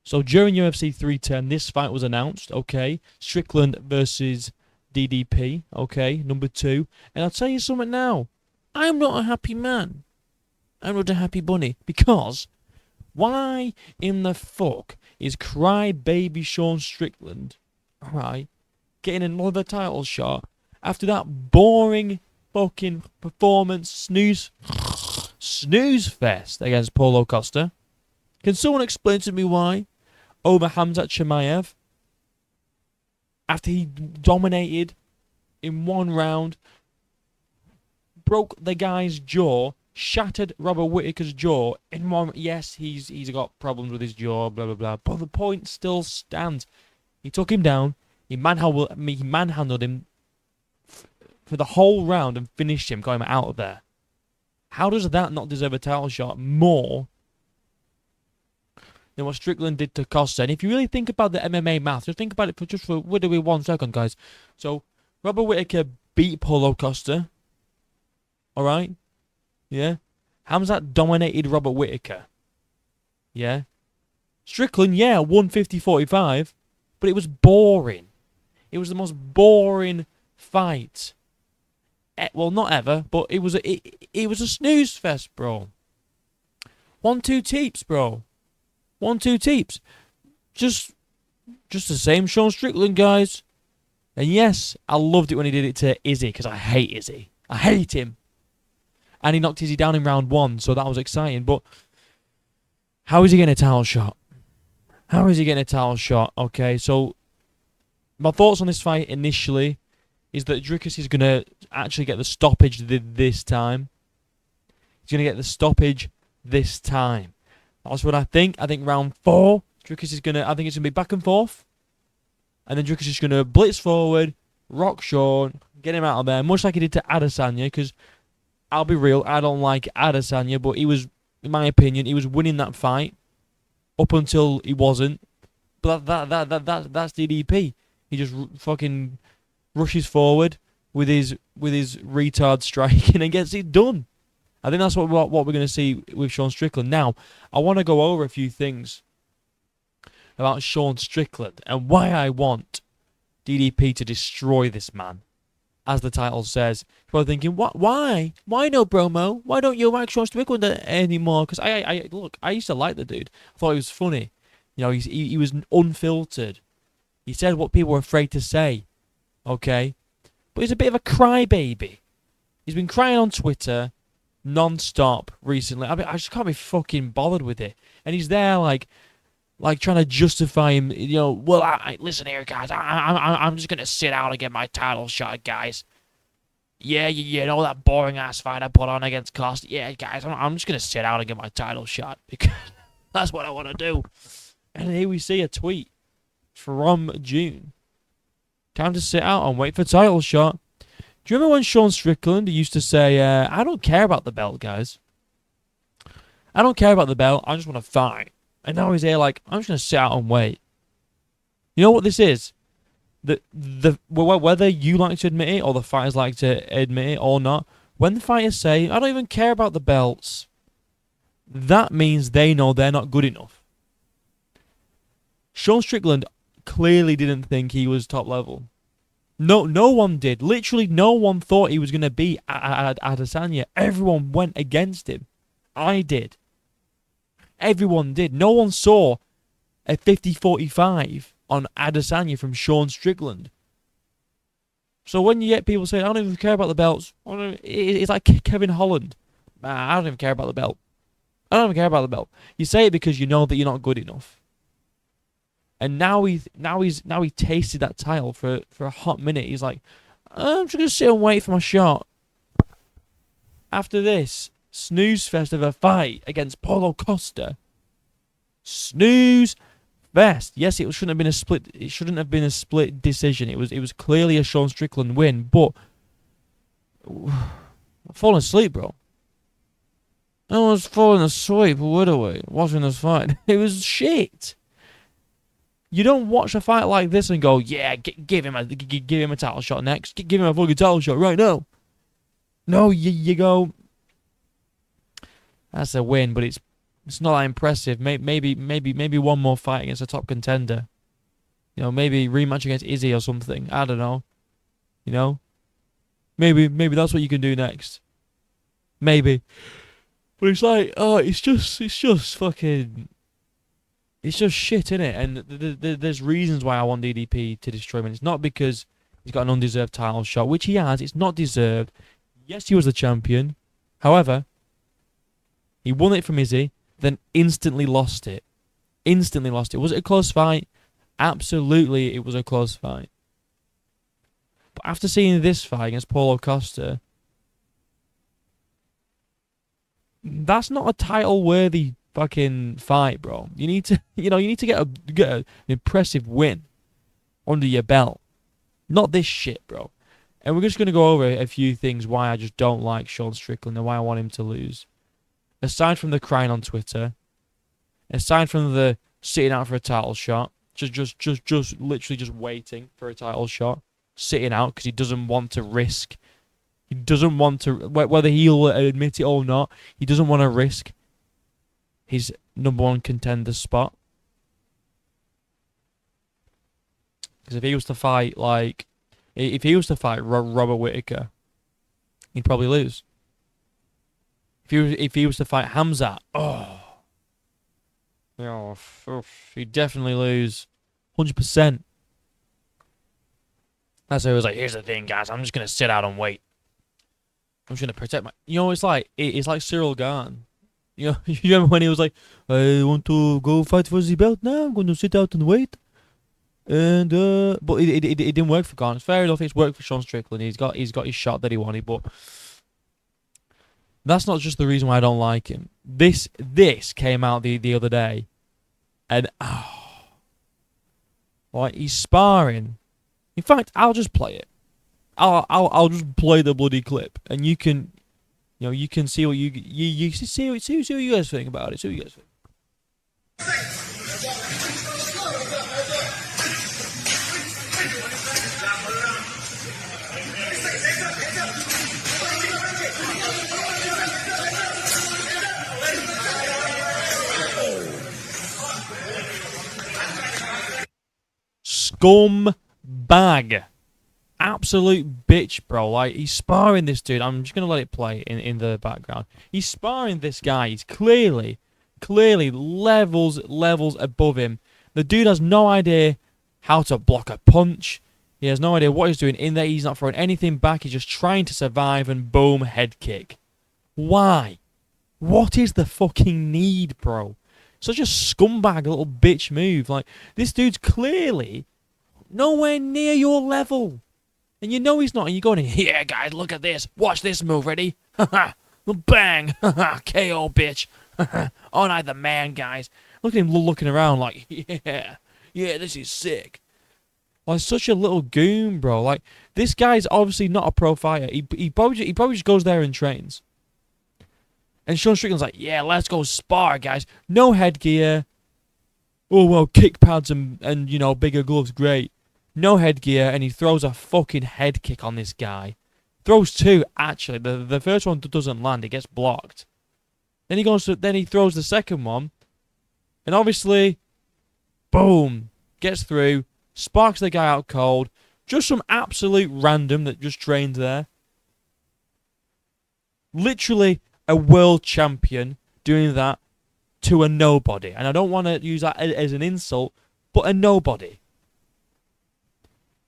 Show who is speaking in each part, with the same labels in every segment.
Speaker 1: So during UFC 310, this fight was announced, okay? Strickland versus DDP, okay? Number 2. And I'll tell you something now. I'm not a happy man. I'm not a happy bunny. Because why in the fuck is crybaby Sean Strickland, right, getting another title shot after that boring fucking performance snooze fest against Paulo Costa? Can someone explain to me why? Over Khamzat Chimaev, after he dominated in one round, broke the guy's jaw, shattered Robert Whittaker's jaw in one. Yes, he's got problems with his jaw, blah blah blah. But the point still stands. He took him down. He manhandled him for the whole round and finished him, got him out of there. How does that not deserve a title shot more than what Strickland did to Costa? And if you really think about the MMA math, just think about it for literally 1 second, guys. So Robert Whittaker beat Paulo Costa. All right, yeah. Khamzat dominated Robert Whittaker. Yeah. Strickland, yeah, 150-45, but it was boring. It was the most boring fight. Well, not ever, but it was a snooze fest, bro. 1-2 teeps, bro. 1-2 teeps. Just the same Sean Strickland, guys. And yes, I loved it when he did it to Izzy, because I hate Izzy. I hate him. And he knocked Izzy down in round 1, so that was exciting. But how is he getting a title shot? How is he getting a title shot? Okay, so my thoughts on this fight initially is that Dricus is going to actually get the stoppage this time. He's going to get the stoppage this time. That's what I think. I think round 4, Dricus is going to... I think it's going to be back and forth. And then Dricus is going to blitz forward, rock Sean, get him out of there, much like he did to Adesanya, because I'll be real, I don't like Adesanya, but he was, in my opinion, he was winning that fight up until he wasn't. But that's DDP. He just fucking rushes forward with his retard striking and gets it done. I think that's what we're going to see with Sean Strickland. Now, I want to go over a few things about Sean Strickland and why I want DDP to destroy this man. As the title says, people are thinking, what? Why? Why no promo? Why don't you like Sean Strickland anymore? Because I used to like the dude. I thought he was funny. You know, he was unfiltered. He said what people were afraid to say. Okay? But he's a bit of a crybaby. He's been crying on Twitter non-stop recently. I mean, I just can't be fucking bothered with it. And he's there like trying to justify him, you know, well, listen here, guys, I'm just going to sit out and get my title shot, guys. Yeah, you know that boring-ass fight I put on against Costa? Yeah, guys, I'm just going to sit out and get my title shot because that's what I want to do. And here we see a tweet from June. Time to sit out and wait for title shot. Do you remember when Sean Strickland used to say, I don't care about the belt, guys. I don't care about the belt, I just want to fight. And now he's here like, I'm just going to sit out and wait. You know what this is? Whether you like to admit it or the fighters like to admit it or not, when the fighters say, I don't even care about the belts, that means they know they're not good enough. Sean Strickland clearly didn't think he was top level. No one did. Literally no one thought he was going to beat Adesanya. Everyone went against him. I did. Everyone did. No one saw a 50-45 on Adesanya from Sean Strickland. So when you get people saying, I don't even care about the belts, it's like Kevin Holland. I don't even care about the belt. I don't even care about the belt. You say it because you know that you're not good enough. And now he tasted that title for a hot minute. He's like, I'm just going to sit and wait for my shot. After this snooze fest of a fight against Paulo Costa. Snooze fest. Yes, it shouldn't have been a split. It shouldn't have been a split decision. It was clearly a Sean Strickland win. But I'm falling asleep, bro. I was falling asleep literally watching this fight. It was shit. You don't watch a fight like this and go, yeah, give him a title shot next. Give him a fucking title shot right now. No, you go, that's a win, but it's It's not that impressive. Maybe one more fight against a top contender. You know, maybe rematch against Izzy or something. I don't know. You know, maybe that's what you can do next. Maybe, but it's like, oh, it's just fucking, it's just shit, innit? And there's reasons why I want DDP to destroy him. And it's not because he's got an undeserved title shot, which he has. It's not deserved. Yes, he was the champion. However, he won it from Izzy, then instantly lost it. Instantly lost it. Was it a close fight? Absolutely, it was a close fight. But after seeing this fight against Paulo Costa, that's not a title-worthy fucking fight, bro. You need to, you need to get an impressive win under your belt. Not this shit, bro. And we're just going to go over a few things why I just don't like Sean Strickland and why I want him to lose. Aside from the crying on Twitter, aside from the sitting out for a title shot, just literally just waiting for a title shot, sitting out because he doesn't want to risk. He doesn't want to, whether he'll admit it or not, he doesn't want to risk his number one contender spot. Because if he was to fight Robert Whittaker, he'd probably lose. If he was to fight Hamzat, he'd definitely lose, 100%. That's why he was like, here's the thing, guys, I'm just gonna sit out and wait. I'm just gonna protect my. It's like Cyril Gahn. You remember when he was like, I want to go fight for the belt now. I'm going to sit out and wait. And but it didn't work for Gahn. It's fair enough. It's worked for Sean Strickland. He's got his shot that he wanted, but that's not just the reason why I don't like him. This came out the other day, and like he's sparring. In fact, I'll just play it. I'll just play the bloody clip, and you can, you can see what you see what you guys think about it. See what you guys think. Scumbag. Absolute bitch, bro. Like, he's sparring this dude. I'm just going to let it play in the background. He's sparring this guy. He's clearly levels above him. The dude has no idea how to block a punch. He has no idea what he's doing in there. He's not throwing anything back. He's just trying to survive and boom, head kick. Why? What is the fucking need, bro? Such a scumbag little bitch move. Like, this dude's clearly nowhere near your level. And you know he's not. And you're going, yeah, guys, look at this. Watch this move. Ready? Bang. KO, bitch. Aren't I the man, guys? Look at him looking around like, yeah, this is sick. Like, such a little goon, bro. Like, this guy's obviously not a pro fighter. He probably just goes there and trains. And Sean Strickland's like, yeah, let's go spar, guys. No headgear. Oh, well, kick pads and bigger gloves, great. No headgear, and he throws a fucking head kick on this guy. Throws two, actually. The first one doesn't land. It gets blocked. Then he throws the second one. And obviously, boom, gets through. Sparks the guy out cold. Just some absolute random that just trained there. Literally a world champion doing that to a nobody. And I don't want to use that as an insult, but a nobody.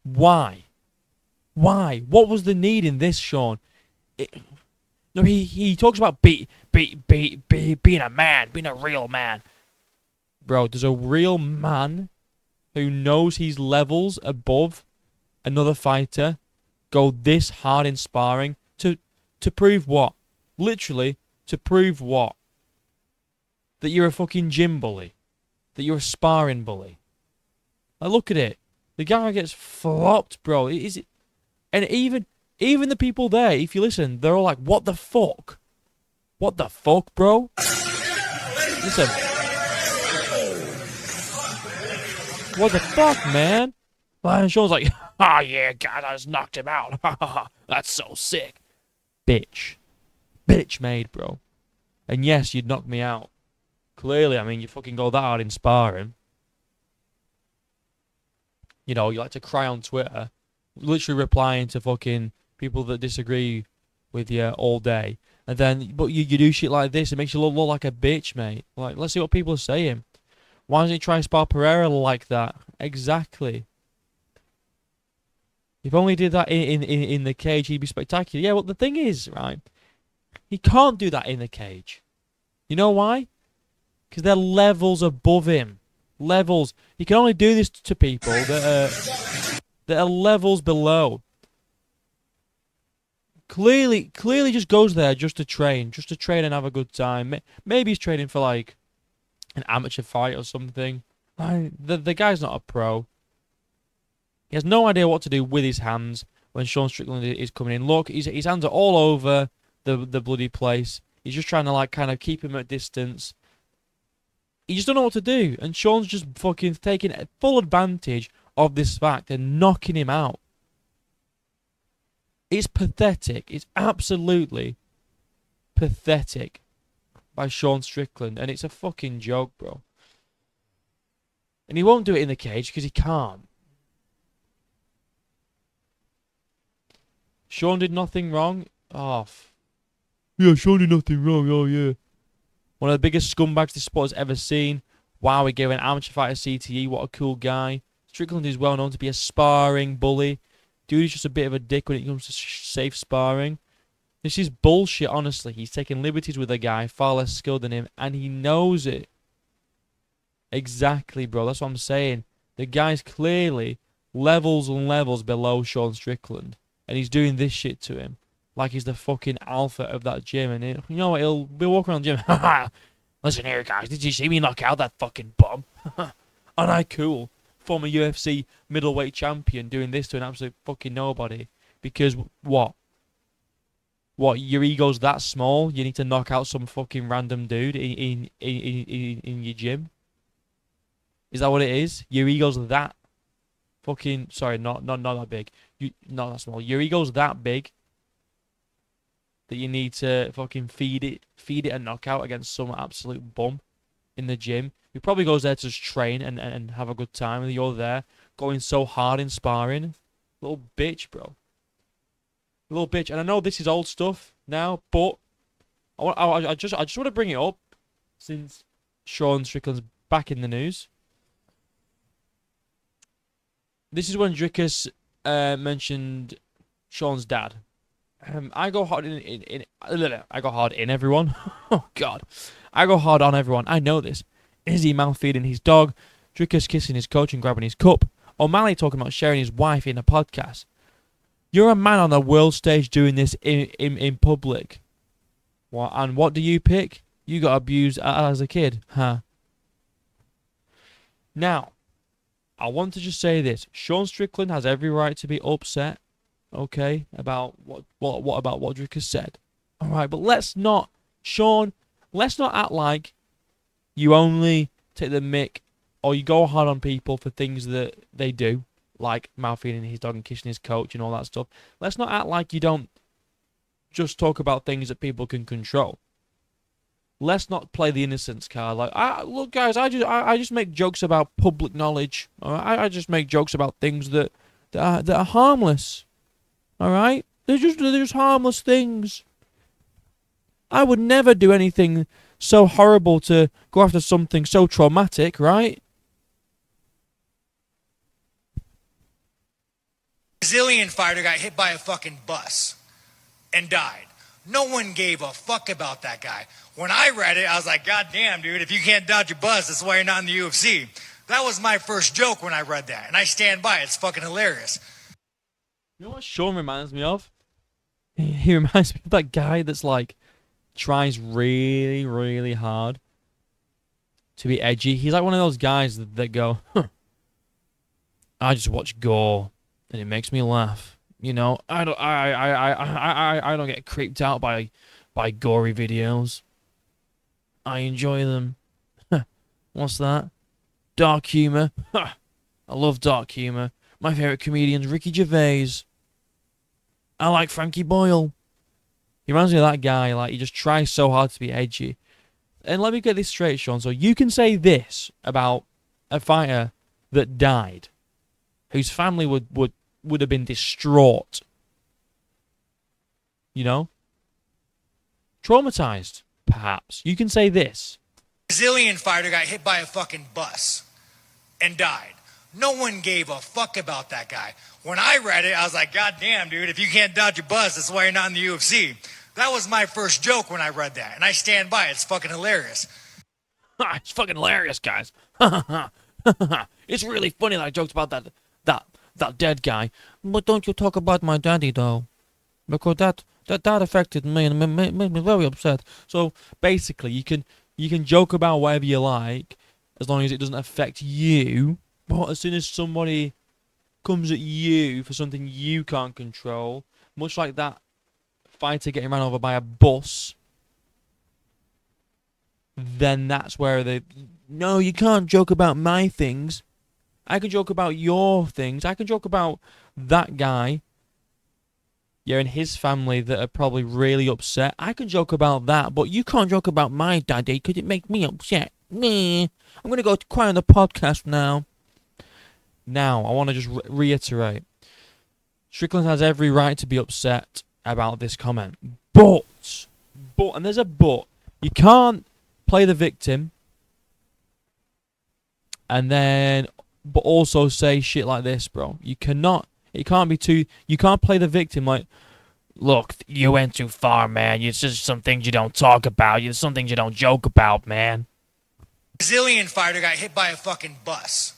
Speaker 1: Why? What was the need in this, Sean? He talks about being a man, being a real man. Bro, there's a real man who knows he's levels above another fighter go this hard in sparring to prove what? Literally, to prove what? That you're a fucking gym bully. That you're a sparring bully. Like, look at it. The guy gets flopped, bro. And even the people there, if you listen, they're all like, what the fuck? What the fuck, bro? Listen. What the fuck, man? And Sean's like, oh yeah, God, I just knocked him out. That's so sick. Bitch. Bitch made, bro. And yes, you'd knock me out. Clearly, I mean, you fucking go that hard in sparring. You know, you like to cry on Twitter, literally replying to fucking people that disagree with you all day. And then, but you do shit like this, it makes you look like a bitch, mate. Like, let's see what people are saying. Why doesn't he try and spar Pereira like that? Exactly. If only he did that in the cage, he'd be spectacular. Yeah, well, the thing is, right, he can't do that in the cage. You know why? Because they're levels above him. Levels. He can only do this to people that are levels below. Clearly just goes there just to train and have a good time. Maybe he's training for like an amateur fight or something. The guy's not a pro. He has no idea what to do with his hands when Sean Strickland is coming in. Look, his hands are all over the bloody place. He's just trying to like kind of keep him at distance. He just don't know what to do. And Sean's just fucking taking full advantage of this fact and knocking him out. It's pathetic. It's absolutely pathetic by Sean Strickland. And it's a fucking joke, bro. And he won't do it in the cage because he can't. Sean did nothing wrong. Oh, yeah, Sean did nothing wrong. Oh, yeah. One of the biggest scumbags this sport has ever seen. Wow, he gave an amateur fighter CTE. What a cool guy. Strickland is well known to be a sparring bully. Dude is just a bit of a dick when it comes to safe sparring. This is bullshit, honestly. He's taking liberties with a guy far less skilled than him, and he knows it. Exactly, bro. That's what I'm saying. The guy's clearly levels and levels below Sean Strickland, and he's doing this shit to him. Like he's the fucking alpha of that gym. And you know what? He'll be walking around the gym. Listen here, guys. Did you see me knock out that fucking bum? Aren't I cool? Former UFC middleweight champion doing this to an absolute fucking nobody. Because what? What? Your ego's that small? You need to knock out some fucking random dude in your gym? Is that what it is? Your ego's that fucking... Sorry, not that big. Not that small. Your ego's that big that you need to fucking feed it a knockout against some absolute bum in the gym who probably goes there to just train and have a good time, and you're there going so hard in sparring. Little bitch, bro. Little bitch. And I know this is old stuff now, but I just want to bring it up since Sean Strickland's back in the news. This is when Drickus mentioned Sean's dad. I go hard I go hard in everyone. Oh God, I go hard on everyone. I know this. Izzy mouth feeding his dog, Drickus kissing his coach and grabbing his cup, O'Malley talking about sharing his wife in a podcast. You're a man on the world stage doing this in public. What? And what do you pick? You got abused as a kid, huh? Now, I want to just say this: Sean Strickland has every right to be upset. Okay, about what about what Drickus said. All right, but let's not act like you only take the mick or you go hard on people for things that they do, like mouth feeding his dog and kissing his coach and all that stuff. Let's not act like you don't just talk about things that people can control. Let's not play the innocence card. Like, look, guys, I just make jokes about public knowledge. All right? I just make jokes about things that are harmless. All right, they're just harmless things. I would never do anything so horrible to go after something so traumatic, right?
Speaker 2: Brazilian fighter got hit by a fucking bus and died. No one gave a fuck about that guy. When I read it, I was like, God damn, dude, if you can't dodge a bus, that's why you're not in the UFC. That was my first joke when I read that, and I stand by it. It's fucking hilarious.
Speaker 1: You know what Sean reminds me of? He reminds me of that guy that's like tries really, really hard to be edgy. He's like one of those guys that go, I just watch gore and it makes me laugh. You know, I don't get creeped out by gory videos. I enjoy them. What's that? Dark humor. I love dark humor. My favorite comedian's Ricky Gervais. I like Frankie Boyle. He reminds me of that guy. Like, he just tries so hard to be edgy. and let me get this straight, Sean. So you can say this about a fighter that died, whose family would have been distraught. You know? Traumatized, perhaps. You can say this.
Speaker 2: Brazilian fighter got hit by a fucking bus and died. No one gave a fuck about that guy. When I read it, I was like, God damn, dude, if you can't dodge a bus, that's why you're not in the UFC. That was my first joke when I read that, and I stand by it. It's fucking hilarious.
Speaker 1: It's fucking hilarious, guys. It's really funny that I joked about that dead guy. But don't you talk about my daddy, though. Because that affected me and made me very upset. So, basically, you can joke about whatever you like, as long as it doesn't affect you. But as soon as somebody comes at you for something you can't control, much like that fighter getting ran over by a bus, then that's where no, you can't joke about my things. I can joke about your things. I can joke about that guy, yeah, and his family that are probably really upset. I can joke about that, but you can't joke about my daddy because it makes me upset. Meh. I'm going to go cry on the podcast now. Now, I want to just reiterate. Strickland has every right to be upset about this comment. But, and there's a but, you can't play the victim and then, but also say shit like this, bro. You can't play the victim like, look, you went too far, man. It's just some things you don't talk about. It's some things you don't joke about, man.
Speaker 2: Brazilian fighter got hit by a fucking bus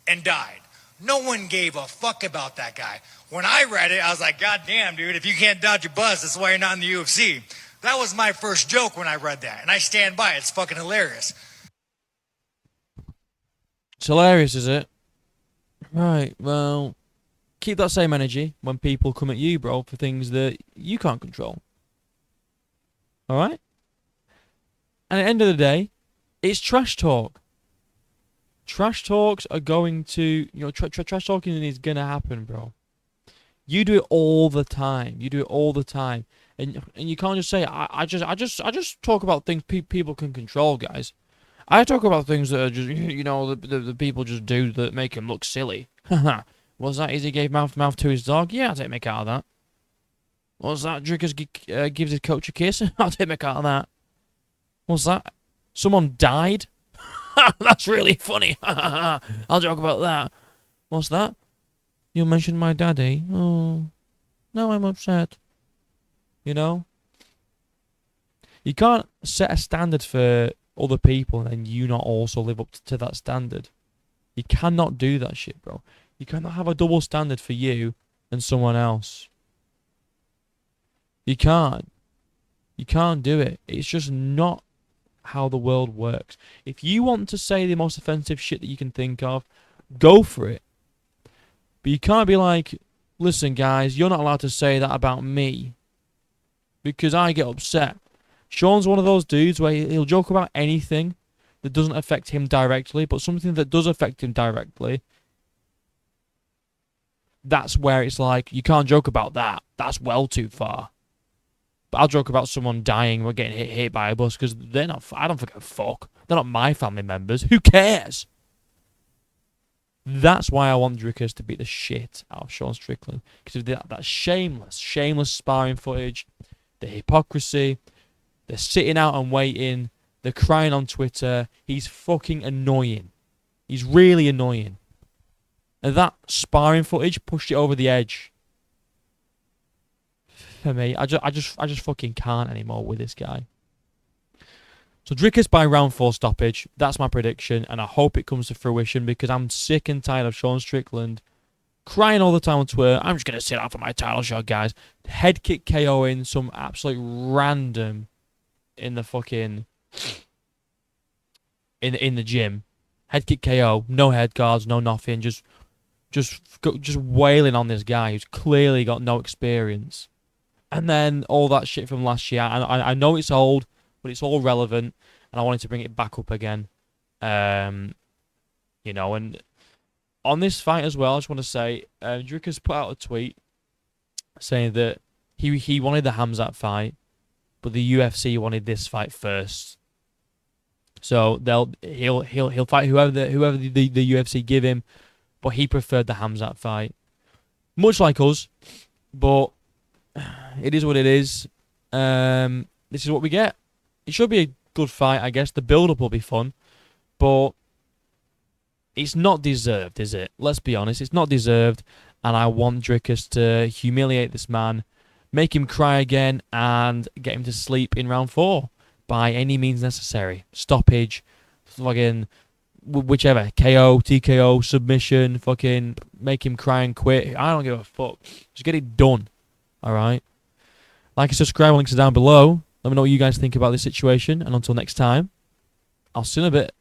Speaker 2: and died. No one gave a fuck about that guy. When I read it, I was like, God damn, dude, if you can't dodge a bus, that's why you're not in the UFC. That was my first joke when I read that, and I stand by it. It's fucking hilarious.
Speaker 1: It's hilarious, is it? Right, well, keep that same energy when people come at you, bro, for things that you can't control. Alright? And at the end of the day, it's trash talk. Trash talks are going to, trash talking is going to happen, bro. You do it all the time. You do it all the time. And you can't just say, I just talk about things people can control, guys. I talk about things that are just, the people just do that make him look silly. Was that easy? Gave mouth to his dog? Yeah, I'll take make out of that. Was that Drickers gives his coach a kiss? I'll take make out of that. What's that? Someone died? That's really funny. I'll joke about that. What's that? You mentioned my daddy. Oh, no, I'm upset. You know? You can't set a standard for other people and then you not also live up to that standard. You cannot do that shit, bro. You cannot have a double standard for you and someone else. You can't. You can't do it. It's just not how the world works. If you want to say the most offensive shit that you can think of, go for it. But you can't be like, listen guys, you're not allowed to say that about me because I get upset. Sean's one of those dudes where he'll joke about anything that doesn't affect him directly, but something that does affect him directly, that's where it's like, you can't joke about that. That's well too far. But I'll joke about someone dying or getting hit by a bus because they're not. I don't give a fuck. They're not my family members. Who cares? That's why I want Drickers to beat the shit out of Sean Strickland, because of that shameless sparring footage, the hypocrisy, they're sitting out and waiting, they're crying on Twitter. He's fucking annoying. He's really annoying. And that sparring footage pushed it over the edge. For me, I just fucking can't anymore with this guy. So Drickers by round 4 stoppage. That's my prediction, and I hope it comes to fruition because I'm sick and tired of Sean Strickland crying all the time on Twitter. I'm just gonna sit out for my title shot, guys. Head kick KOing some absolute random in the fucking in the gym. Head kick KO, no head guards, no nothing. Just wailing on this guy who's clearly got no experience. And then all that shit from last year. I know it's old, but it's all relevant, and I wanted to bring it back up again. And on this fight as well, I just want to say, Drickers put out a tweet saying that he wanted the Hamzat fight, but the UFC wanted this fight first. So he'll fight whoever the UFC give him, but he preferred the Hamzat fight, much like us. But it is what it is. This is what we get. It should be a good fight, I guess. The build-up will be fun, but it's not deserved, is it? Let's be honest, it's not deserved, and I want Dricus to humiliate this man, make him cry again, and get him to sleep in round 4 by any means necessary. Stoppage, fucking whichever, KO, TKO, submission, fucking make him cry and quit. I don't give a fuck. Just get it done. Alright? Like and subscribe, links are down below. Let me know what you guys think about this situation, and until next time, I'll see you in a bit.